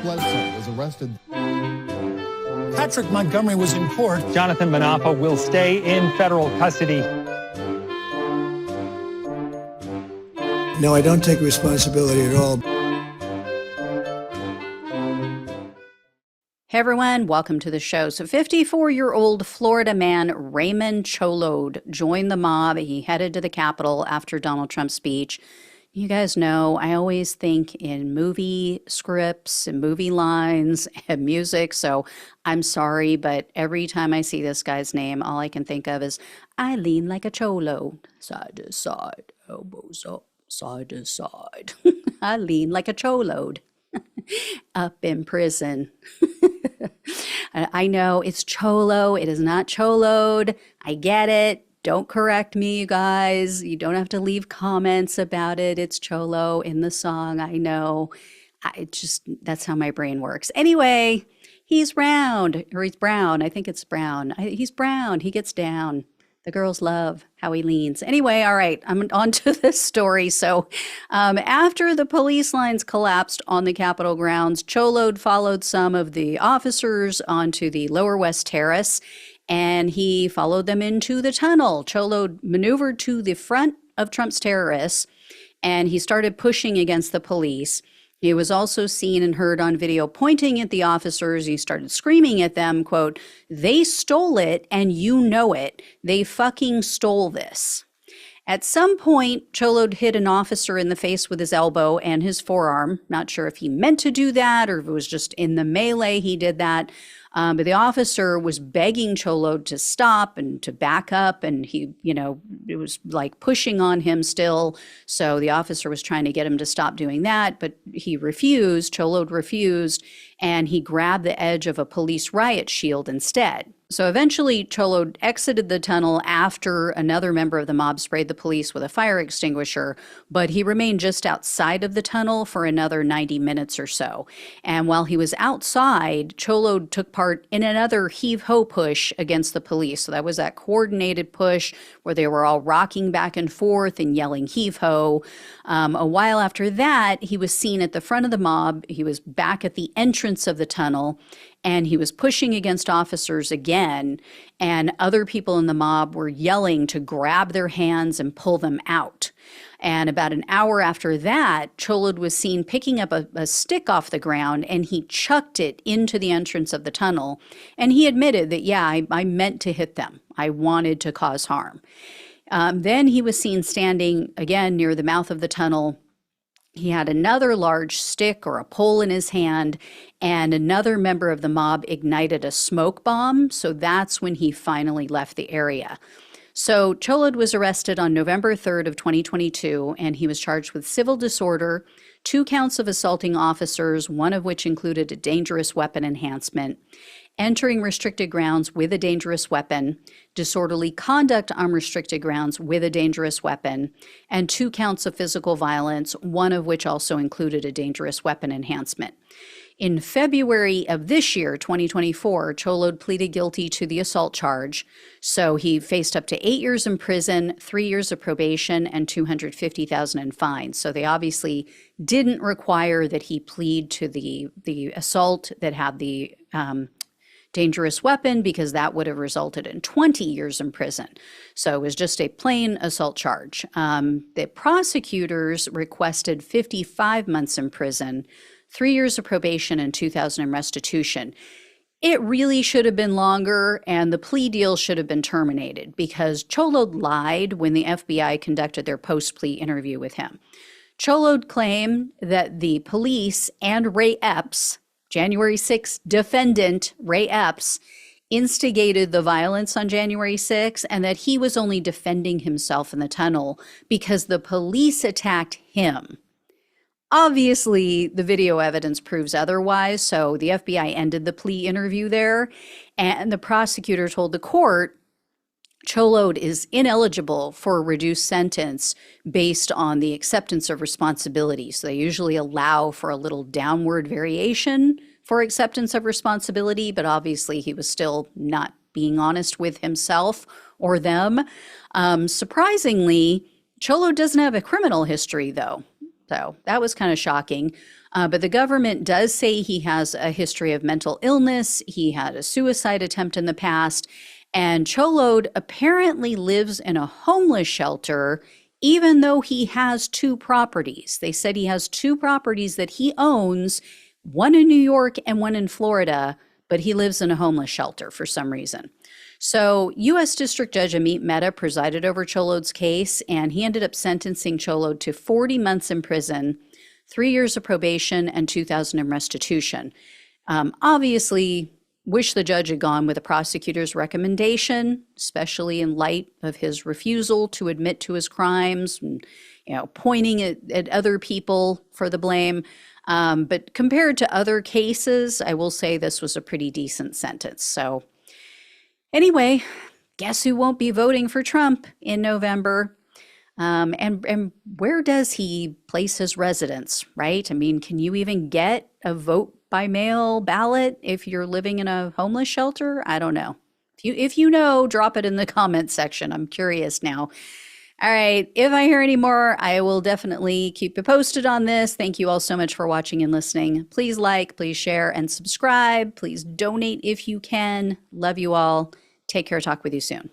Bledsoe was arrested. Patrick Montgomery was in court. Jonathan Manapa will stay in federal custody. No, I don't take responsibility at all. Hey everyone, welcome to the show. So 54-year-old Florida man Raymund Cholod joined the mob. He headed to the Capitol after Donald Trump's speech. You guys know I always think in movie scripts and movie lines and music, so I'm sorry, but every time I see this guy's name, all I can think of is, I lean like a cholo, side to side, elbows up, side to side. I lean like a cholod. Up in prison. I know it's cholo. It is not cholod. I get it. Don't correct me, you guys. You don't have to leave comments about it. It's cholo in the song. I know. That's how my brain works. Anyway, he's round, or he's brown. I think it's brown. He's brown. He gets down. The girls love how he leans. Anyway, all right, I'm on to this story. So after the police lines collapsed on the Capitol grounds, Cholod followed some of the officers onto the Lower West Terrace, and he followed them into the tunnel. Cholod maneuvered to the front of Trump's terrorists, and he started pushing against the police. He was also seen and heard on video pointing at the officers. He started screaming at them, quote, "They stole it and you know it. They fucking stole this." At some point, Cholod hit an officer in the face with his elbow and his forearm. Not sure if he meant to do that or if it was just in the melee he did that. But the officer was begging Cholod to stop and to back up, and he, it was like pushing on him still. So the officer was trying to get him to stop doing that, but he refused. Cholod refused, and he grabbed the edge of a police riot shield instead. So eventually, Cholod exited the tunnel after another member of the mob sprayed the police with a fire extinguisher, but he remained just outside of the tunnel for another 90 minutes or so. And while he was outside, Cholod took part in another heave-ho push against the police. So that was that coordinated push where they were all rocking back and forth and yelling heave-ho. A while after that, he was seen at the front of the mob. He was back at the entrance of the tunnel, and he was pushing against officers again, and other people in the mob were yelling to grab their hands and pull them out. And about an hour after that, Cholod was seen picking up a stick off the ground, and he chucked it into the entrance of the tunnel. And he admitted that, yeah, I meant to hit them. I wanted to cause harm. Then he was seen standing again near the mouth of the tunnel. He had another large stick or a pole in his hand, and another member of the mob ignited a smoke bomb. So that's when he finally left the area. So Cholod was arrested on November 3rd of 2022, and he was charged with civil disorder, 2 counts of assaulting officers, one of which included a dangerous weapon enhancement, entering restricted grounds with a dangerous weapon, disorderly conduct on restricted grounds with a dangerous weapon, and 2 counts of physical violence, one of which also included a dangerous weapon enhancement. In February of this year, 2024, Cholod pleaded guilty to the assault charge. So he faced up to 8 years in prison, 3 years of probation, and $250,000 in fines. So they obviously didn't require that he plead to the assault that had the dangerous weapon, because that would have resulted in 20 years in prison. So it was just a plain assault charge. The prosecutors requested 55 months in prison, 3 years of probation, and $2,000 in restitution. It really should have been longer, and the plea deal should have been terminated because Cholod lied when the FBI conducted their post-plea interview with him. Cholod claimed that the police and Ray Epps, January 6th defendant Ray Epps, instigated the violence on January 6th, and that he was only defending himself in the tunnel because the police attacked him. Obviously, the video evidence proves otherwise, so the FBI ended the plea interview there, and the prosecutor told the court Cholod is ineligible for a reduced sentence based on the acceptance of responsibility. So they usually allow for a little downward variation for acceptance of responsibility, but obviously he was still not being honest with himself or them. Surprisingly, Cholod doesn't have a criminal history, though. So that was kind of shocking. But the government does say he has a history of mental illness. He had a suicide attempt in the past. And Cholod apparently lives in a homeless shelter, even though he has two properties. They said he has two properties that he owns, one in New York and one in Florida, but he lives in a homeless shelter for some reason. So U.S. District Judge Amit Mehta presided over Cholod's case, and he ended up sentencing Cholod to 40 months in prison, 3 years of probation, and $2,000 in restitution. Obviously, wish the judge had gone with the prosecutor's recommendation, especially in light of his refusal to admit to his crimes and, pointing at other people for the blame. But compared to other cases, I will say this was a pretty decent sentence. So anyway, guess who won't be voting for Trump in November? And where does he place his residence, right? I mean, can you even get a vote by mail ballot if you're living in a homeless shelter? I don't know. If you know, drop it in the comments section. I'm curious now. All right. If I hear any more, I will definitely keep you posted on this. Thank you all so much for watching and listening. Please like, please share, and subscribe. Please donate if you can. Love you all. Take care. Talk with you soon.